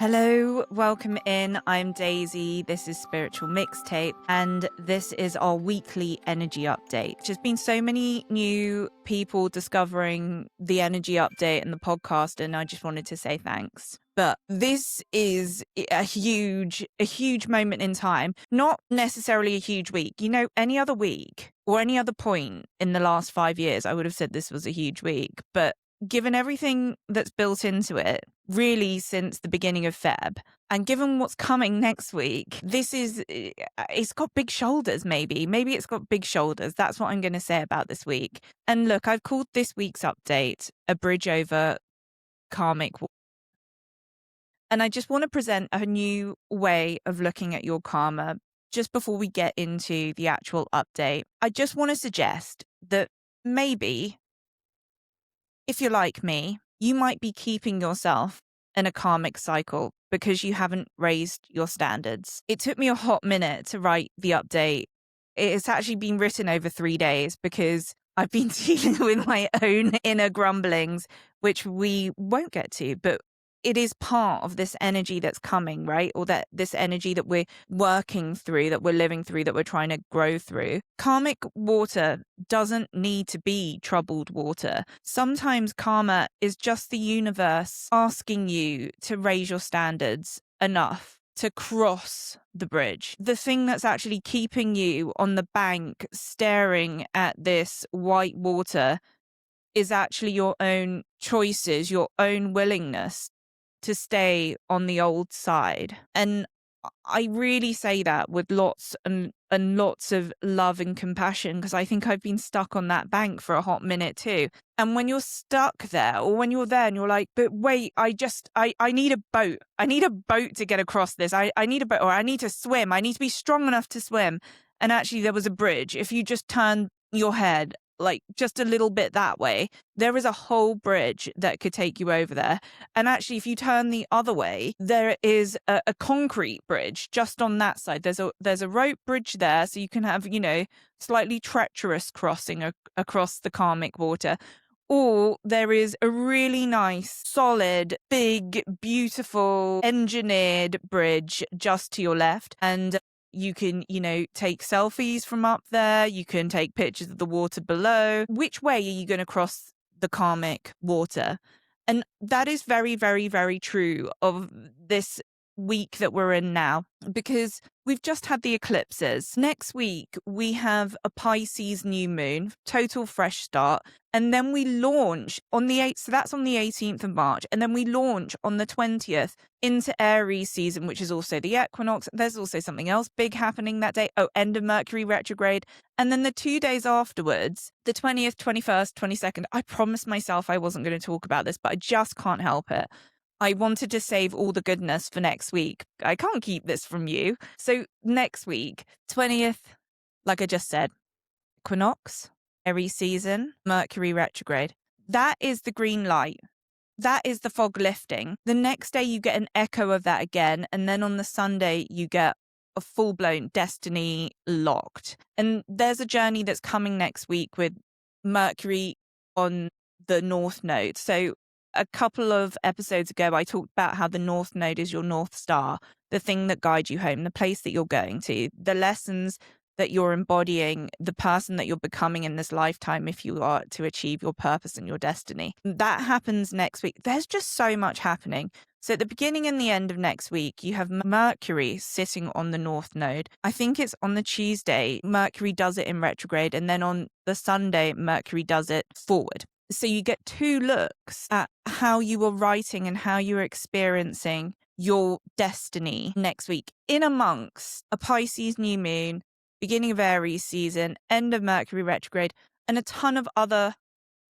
Hello, welcome in. I'm Daisy. This is Spiritual Mixtape, and this is our weekly energy update. There's been so many new people discovering the energy update and the podcast, and I just wanted to say thanks. But this is a huge moment in time, not necessarily a huge week. You know, any other week or any other point in the last 5 years, I would have said this was a huge week. But given everything that's built into it, really since the beginning of Feb, and given what's coming next week, it's got big shoulders, maybe it's got big shoulders. That's what I'm going to say about this week. And look, I've called this week's update a bridge over karmic. And I just want to present a new way of looking at your karma. Just before we get into the actual update, I just want to suggest that maybe, if you're like me, you might be keeping yourself in a karmic cycle because you haven't raised your standards. It took me a hot minute to write the update. It's actually been written over 3 days because I've been dealing with my own inner grumblings, which we won't get to, but it is part of this energy that's coming, right? Or that this energy that we're working through, that we're living through, that we're trying to grow through. Karmic water doesn't need to be troubled water. Sometimes karma is just the universe asking you to raise your standards enough to cross the bridge. The thing that's actually keeping you on the bank staring at this white water is actually your own choices, your own willingness to stay on the old side. And I really say that with lots and lots of love and compassion, because I think I've been stuck on that bank for a hot minute too. And when you're stuck there, or when you're there and you're like, but wait, I need a boat. I need a boat to get across this. I need a boat, or I need to swim. I need to be strong enough to swim. And actually there was a bridge. If you just turn your head like just a little bit that way, there is a whole bridge that could take you over there. And actually, if you turn the other way, there is a concrete bridge just on that side. There's a rope bridge there, so you can have, slightly treacherous crossing across the karmic water. Or there is a really nice, solid, big, beautiful, engineered bridge just to your left. And you can, take selfies from up there. You can take pictures of the water below. Which way are you going to cross the karmic water? And that is very, very, very true of this week that we're in now, because we've just had the eclipses. Next week, we have a Pisces new moon, total fresh start. And then we launch on the 8th. So that's on the 18th of March. And then we launch on the 20th into Aries season, which is also the equinox. There's also something else big happening that day. Oh, end of Mercury retrograde. And then the 2 days afterwards, the 20th, 21st, 22nd, I promised myself I wasn't going to talk about this, but I just can't help it. I wanted to save all the goodness for next week. I can't keep this from you. So next week, 20th, like I just said, equinox, Aries season, Mercury retrograde. That is the green light. That is the fog lifting. The next day you get an echo of that again. And then on the Sunday, you get a full-blown destiny locked. And there's a journey that's coming next week with Mercury on the North Node. So a couple of episodes ago, I talked about how the North Node is your North Star, the thing that guides you home, the place that you're going to, the lessons that you're embodying, the person that you're becoming in this lifetime if you are to achieve your purpose and your destiny. That happens next week. There's just so much happening. So at the beginning and the end of next week, you have Mercury sitting on the North Node. I think it's on the Tuesday, Mercury does it in retrograde, and then on the Sunday, Mercury does it forward. So you get 2 looks at how you are writing and how you're experiencing your destiny next week, in amongst a Pisces new moon, beginning of Aries season, end of Mercury retrograde, and a ton of other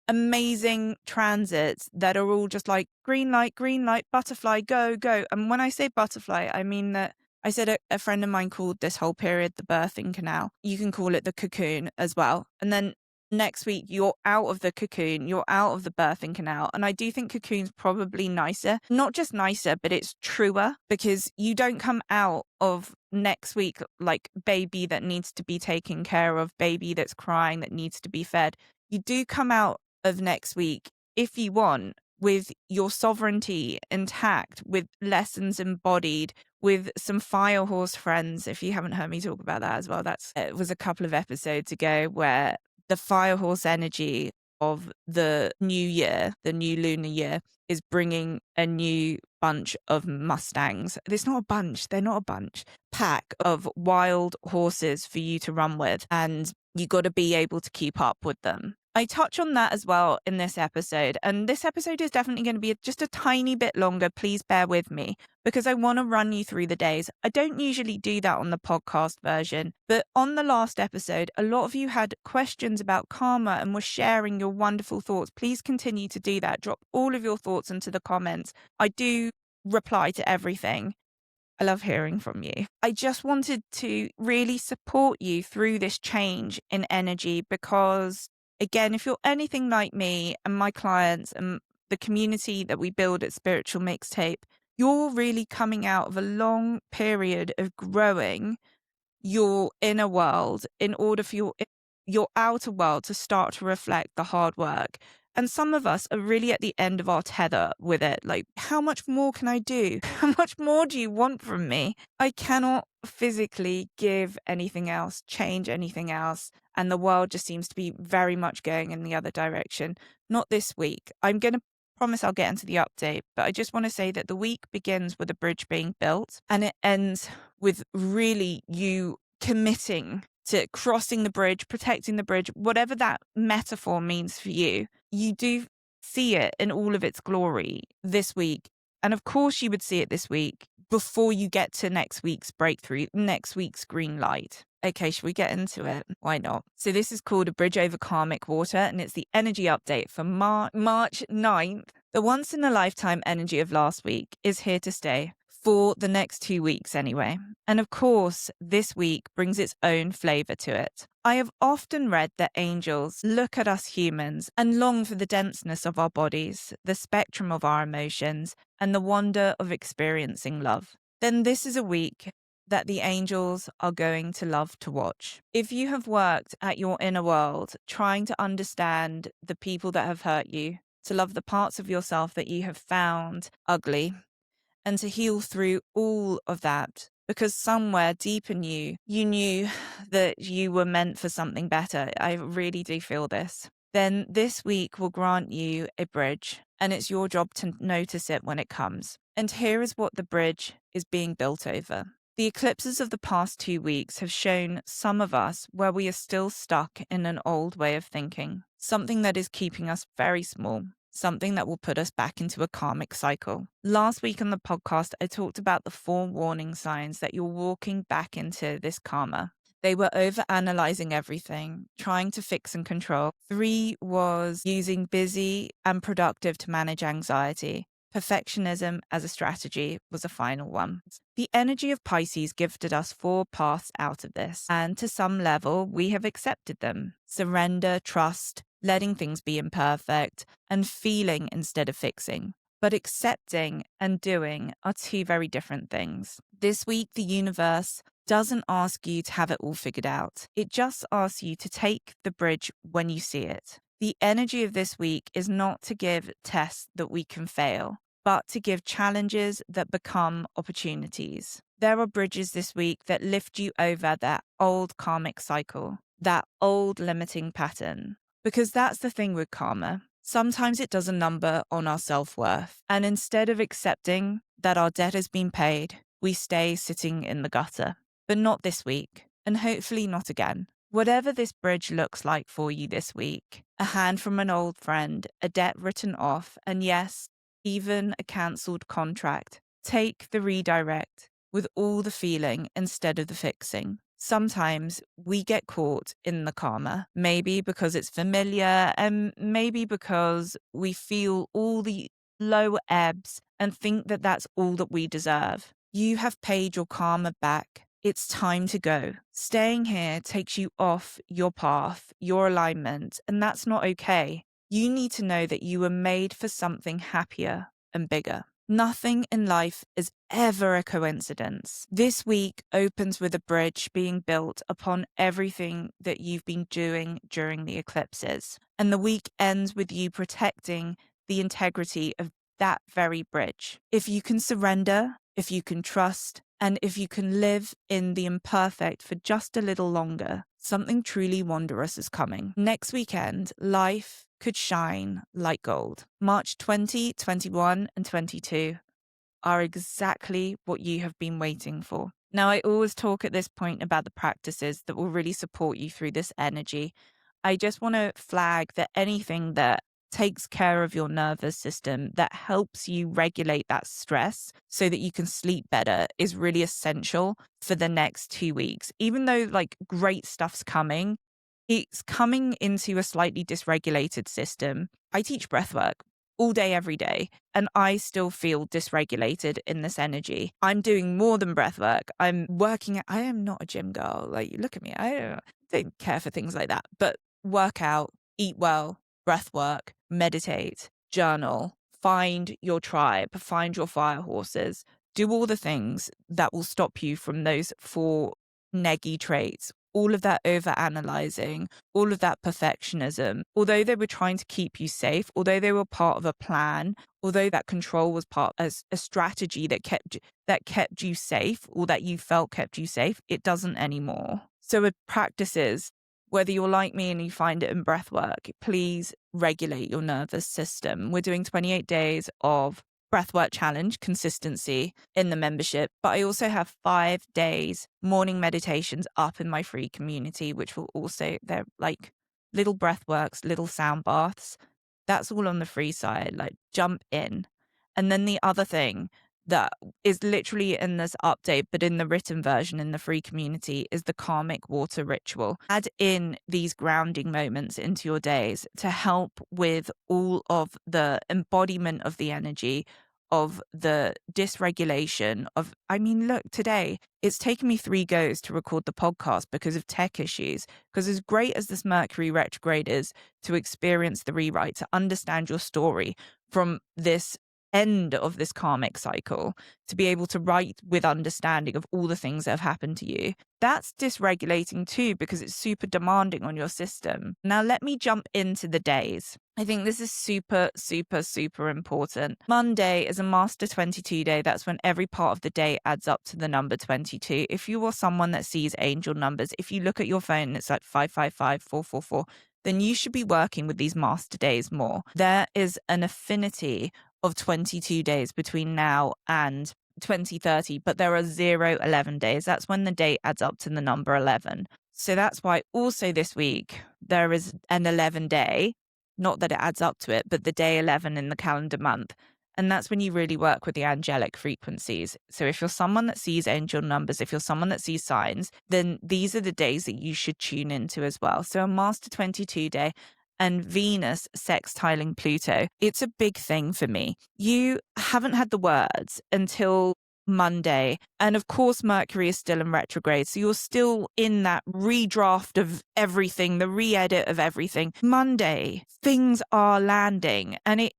amazing transits that are all just like green light, butterfly, go, go. And when I say butterfly, I mean that I said a friend of mine called this whole period the birthing canal. You can call it the cocoon as well. And then next week, you're out of the cocoon, you're out of the birthing canal. And I do think cocoon's probably nicer, not just nicer, but it's truer, because you don't come out of next week like baby that needs to be taken care of, baby that's crying that needs to be fed. You do come out of next week, if you want, with your sovereignty intact, with lessons embodied, with some fire horse friends. If you haven't heard me talk about that as well, it was a couple of episodes ago, where the fire horse energy of the new year, the new lunar year, is bringing a new bunch of Mustangs. It's not a bunch, they're not a bunch, pack of wild horses for you to run with, and you got to be able to keep up with them. I touch on that as well in this episode, and this episode is definitely going to be just a tiny bit longer. Please bear with me, because I want to run you through the days. I don't usually do that on the podcast version, but on the last episode, a lot of you had questions about karma and were sharing your wonderful thoughts. Please continue to do that. Drop all of your thoughts into the comments. I do reply to everything. I love hearing from you. I just wanted to really support you through this change in energy because, again, if you're anything like me and my clients and the community that we build at Spiritual Mixtape, you're really coming out of a long period of growing your inner world in order for your outer world to start to reflect the hard work. And some of us are really at the end of our tether with it. Like, how much more can I do? How much more do you want from me? I cannot physically give anything else, change anything else. And the world just seems to be very much going in the other direction. Not this week. I'm going to promise I'll get into the update, but I just want to say that the week begins with a bridge being built and it ends with really you committing to crossing the bridge, protecting the bridge, whatever that metaphor means for you. You do see it in all of its glory this week. And of course you would see it this week before you get to next week's breakthrough, next week's green light. Okay, should we get into it? Why not? So this is called A Bridge Over Karmic Water, and it's the energy update for March 9th. The once-in-a-lifetime energy of last week is here to stay for the next 2 weeks anyway. And of course, this week brings its own flavor to it. I have often read that angels look at us humans and long for the denseness of our bodies, the spectrum of our emotions, and the wonder of experiencing love. Then this is a week that the angels are going to love to watch. If you have worked at your inner world, trying to understand the people that have hurt you, to love the parts of yourself that you have found ugly, and to heal through all of that, because somewhere deep in you, you knew that you were meant for something better. I really do feel this. Then this week will grant you a bridge, and it's your job to notice it when it comes. And here is what the bridge is being built over. The eclipses of the past 2 weeks have shown some of us where we are still stuck in an old way of thinking, something that is keeping us very small, something that will put us back into a karmic cycle. Last week on the podcast, I talked about the 4 warning signs that you're walking back into this karma. They were over-analyzing everything, trying to fix and control. 3 was using busy and productive to manage anxiety. Perfectionism as a strategy was a final one. The energy of Pisces gifted us 4 paths out of this, and to some level, we have accepted them. Surrender, trust, letting things be imperfect, and feeling instead of fixing. But accepting and doing are 2 very different things. This week, the universe doesn't ask you to have it all figured out. It just asks you to take the bridge when you see it. The energy of this week is not to give tests that we can fail, but to give challenges that become opportunities. There are bridges this week that lift you over that old karmic cycle, that old limiting pattern. Because that's the thing with karma. Sometimes it does a number on our self-worth. And instead of accepting that our debt has been paid, we stay sitting in the gutter. But not this week, and hopefully not again. Whatever this bridge looks like for you this week, a hand from an old friend, a debt written off, and yes, even a cancelled contract, take the redirect with all the feeling instead of the fixing. Sometimes we get caught in the karma, maybe because it's familiar and maybe because we feel all the low ebbs and think that that's all that we deserve. You have paid your karma back. It's time to go. Staying here takes you off your path, your alignment, and that's not okay. You need to know that you were made for something happier and bigger. Nothing in life is ever a coincidence. This week opens with a bridge being built upon everything that you've been doing during the eclipses. And the week ends with you protecting the integrity of that very bridge. If you can surrender, if you can trust, and if you can live in the imperfect for just a little longer, something truly wondrous is coming. Next weekend, life could shine like gold. March 20, 21, and 22 are exactly what you have been waiting for. Now, I always talk at this point about the practices that will really support you through this energy. I just want to flag that anything that takes care of your nervous system, that helps you regulate that stress so that you can sleep better, is really essential for the next 2 weeks. Even though like great stuff's coming, it's coming into a slightly dysregulated system. I teach breathwork all day, every day, and I still feel dysregulated in this energy. I'm doing more than breathwork. I'm working. I am not a gym girl. Like, you look at me, I don't care for things like that. But work out, eat well, breathwork, meditate, journal, find your tribe, find your fire horses, do all the things that will stop you from those 4 neggy traits. All of that over analyzing, all of that perfectionism, although they were trying to keep you safe, although they were part of a plan, although that control was part of a strategy that kept you safe, or that you felt kept you safe, it doesn't anymore. So with practices, whether you're like me and you find it in breath work, please regulate your nervous system. We're doing 28 days of breathwork challenge consistency in the membership, but I also have 5 days morning meditations up in my free community, which will also, they're like little breathworks, little sound baths. That's all on the free side. Like, jump in. And then the other thing that is literally in this update, but in the written version in the free community, is the karmic water ritual. Add in these grounding moments into your days to help with all of the embodiment of the energy, of the dysregulation of, I mean, look, today it's taken me 3 goes to record the podcast because of tech issues. Because as great as this Mercury retrograde is to experience the rewrite, to understand your story from this end of this karmic cycle, to be able to write with understanding of all the things that have happened to you, that's dysregulating too, because it's super demanding on your system. Now, let me jump into the days. I think this is super, super, super important. Monday is a Master 22 day. That's when every part of the day adds up to the number 22. If you are someone that sees angel numbers, if you look at your phone and it's like 555, 444, then you should be working with these master days more. There is an affinity of 22 days between now and 2030, but there are 0-11 days. That's when the date adds up to the number 11. So that's why also this week there is an 11 day, not that it adds up to it, but the day 11 in the calendar month. And that's when you really work with the angelic frequencies. So if you're someone that sees angel numbers, if you're someone that sees signs, then these are the days that you should tune into as well. So a Master 22 day and Venus sextiling Pluto, it's a big thing for me. You haven't had the words until Monday. And of course, Mercury is still in retrograde. So you're still in that redraft of everything, the re-edit of everything. Monday, things are landing, and it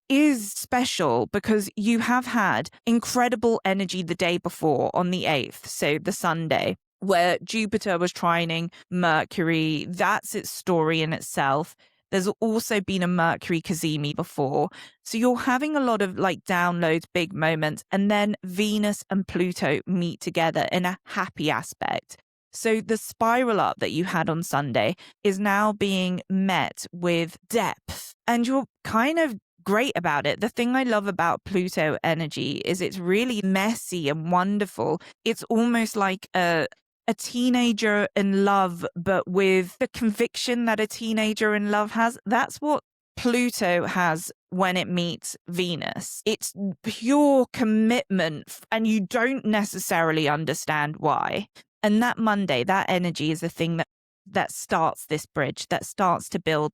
is special because you have had incredible energy the day before on the 8th, so the Sunday, where Jupiter was trining Mercury. That's its story in itself. There's also been a Mercury Cazimi before. So you're having a lot of like downloads, big moments, and then Venus and Pluto meet together in a happy aspect. So the spiral up that you had on Sunday is now being met with depth, and you're kind of great about it. The thing I love about Pluto energy is it's really messy and wonderful. It's almost like a teenager in love, but with the conviction that a teenager in love has. That's what Pluto has when it meets Venus. It's pure commitment, and you don't necessarily understand why. And that Monday, that energy is the thing that starts this bridge, that starts to build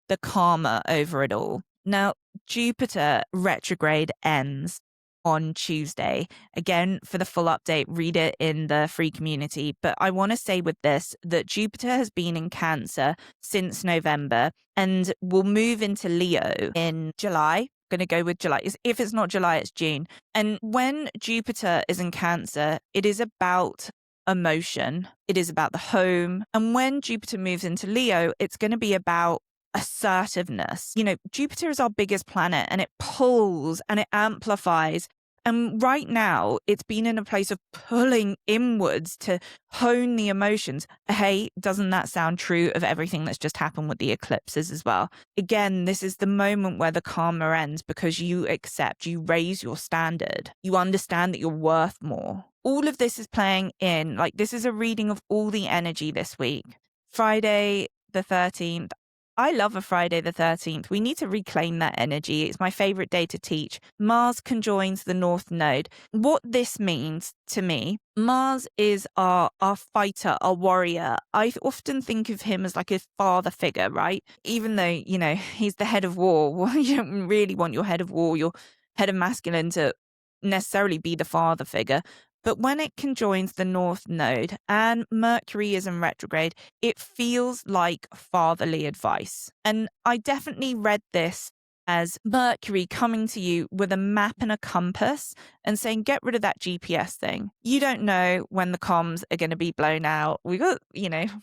the karma over it all. Now, Jupiter retrograde ends on Tuesday. Again, for the full update, read it in the free community. But I want to say with this that Jupiter has been in Cancer since November and will move into Leo in July. Going to go with July. If it's not July, it's June. And when Jupiter is in Cancer, it is about emotion. It is about the home. And when Jupiter moves into Leo, it's going to be about assertiveness. Jupiter is our biggest planet, and it pulls and it amplifies. And right now, it's been in a place of pulling inwards to hone the emotions. Hey, doesn't that sound true of everything that's just happened with the eclipses as well? Again, this is the moment where the karma ends, because you accept, you raise your standard. You understand that you're worth more. All of this is playing in, like, this is a reading of all the energy this week. Friday the 13th. I love a Friday the 13th. We need to reclaim that energy. It's my favorite day to teach. Mars conjoins the North Node. What this means to me, Mars is our fighter, our warrior. I often think of him as like a father figure, right? Even though, he's the head of war. You don't really want your head of war, your head of masculine, to necessarily be the father figure. But when it conjoins the North Node and Mercury is in retrograde, it feels like fatherly advice. And I definitely read this as Mercury coming to you with a map and a compass and saying, get rid of that GPS thing. You don't know when the comms are going to be blown out. We're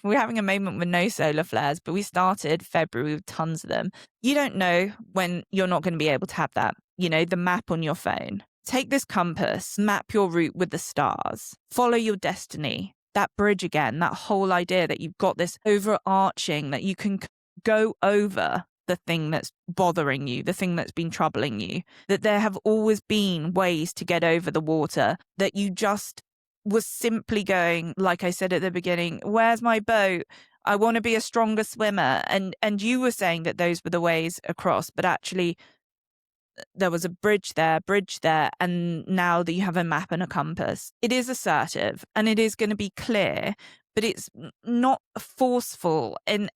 having a moment with no solar flares, but we started February with tons of them. You don't know when you're not going to be able to have that, the map on your phone. Take this compass, map your route with the stars, follow your destiny. That bridge again, that whole idea that you've got this overarching, that you can go over the thing that's bothering you, the thing that's been troubling you, that there have always been ways to get over the water, that you just was simply going, like I said at the beginning, where's my boat? I want to be a stronger swimmer. And you were saying that those were the ways across, but actually there was a bridge there, and now that you have a map and a compass, it is assertive and it is going to be clear, but it's not forceful in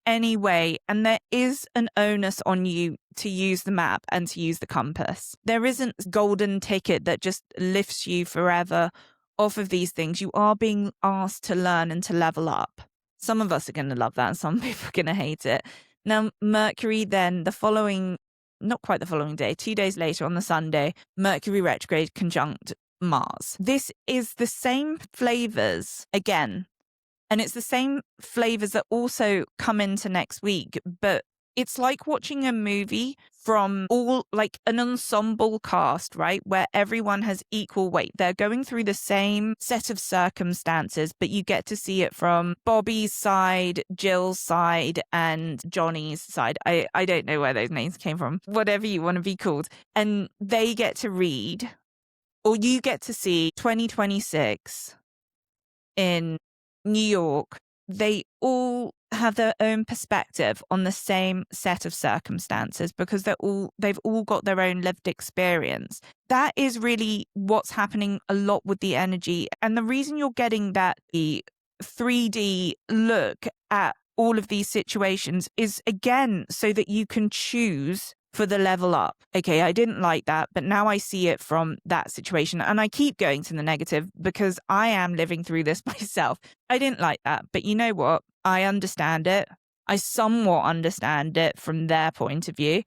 any way. And there is an onus on you to use the map and to use the compass. There isn't a golden ticket that just lifts you forever off of these things. You are being asked to learn and to level up. Some of us are going to love that and some people are going to hate it. Now, Mercury then, not quite the following day, 2 days later on the Sunday, Mercury retrograde conjunct Mars. This is the same flavors again, and it's the same flavors that also come into next week, but it's like watching a movie from all, like an ensemble cast, right? Where everyone has equal weight. They're going through the same set of circumstances, but you get to see it from Bobby's side, Jill's side, and Johnny's side. I don't know where those names came from, whatever you want to be called. And they get to read, or you get to see 2026 in New York. They all have their own perspective on the same set of circumstances because they've all got their own lived experience. That is really what's happening a lot with the energy. And the reason you're getting that the 3D look at all of these situations is, again, so that you can choose for the level up. Okay, I didn't like that, but now I see it from that situation. And I keep going to the negative because I am living through this myself. I didn't like that, but you know what? I understand it. I somewhat understand it from their point of view.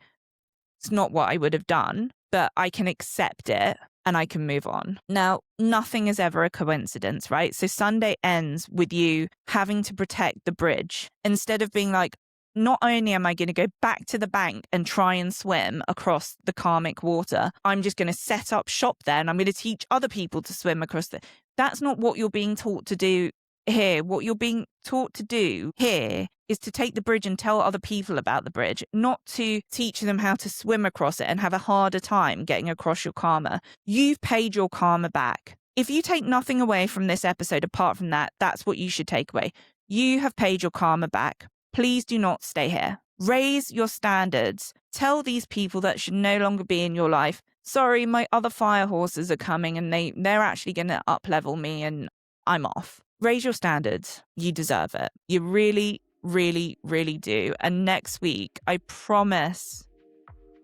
It's not what I would have done, but I can accept it and I can move on. Now, nothing is ever a coincidence, right? So Sunday ends with you having to protect the bridge instead of being like, not only am I going to go back to the bank and try and swim across the karmic water, I'm just going to set up shop there and I'm going to teach other people to swim across That's not what you're being taught to do here. What you're being taught to do here is to take the bridge and tell other people about the bridge, not to teach them how to swim across it and have a harder time getting across your karma. You've paid your karma back. If you take nothing away from this episode apart from that, that's what you should take away. You have paid your karma back. Please do not stay here. Raise your standards. Tell these people that should no longer be in your life, sorry, my other fire horses are coming and they're actually going to up-level me and I'm off. Raise your standards. You deserve it. You really, really, really do. And next week, I promise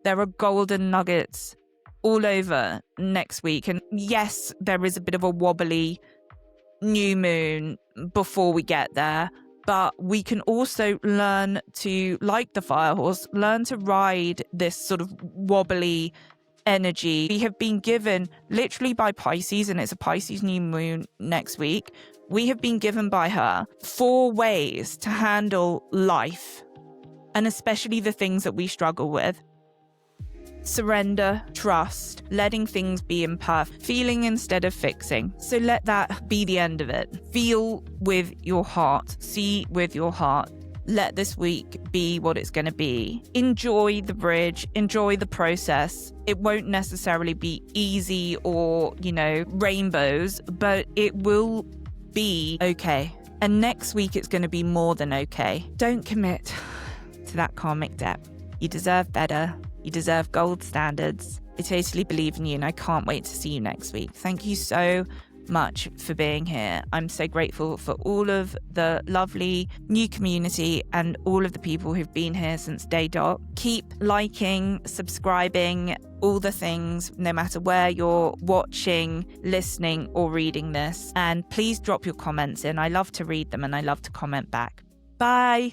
there are golden nuggets all over next week. And yes, there is a bit of a wobbly new moon before we get there. But we can also learn to, like the fire horse, learn to ride this sort of wobbly energy. We have been given, literally by Pisces, and it's a Pisces new moon next week, we have been given by her 4 ways to handle life and especially the things that we struggle with. Surrender, trust, letting things be imperfect, feeling instead of fixing. So let that be the end of it. Feel with your heart, see with your heart. Let this week be what it's going to be. Enjoy the bridge, enjoy the process. It won't necessarily be easy or, rainbows, but it will be okay. And next week it's going to be more than okay. Don't commit to that karmic debt. You deserve better. You deserve gold standards. I totally believe in you and I can't wait to see you next week. Thank you so much for being here. I'm so grateful for all of the lovely new community and all of the people who've been here since day dot. Keep liking, subscribing, all the things, no matter where you're watching, listening, or reading this. And please drop your comments in. I love to read them and I love to comment back. Bye.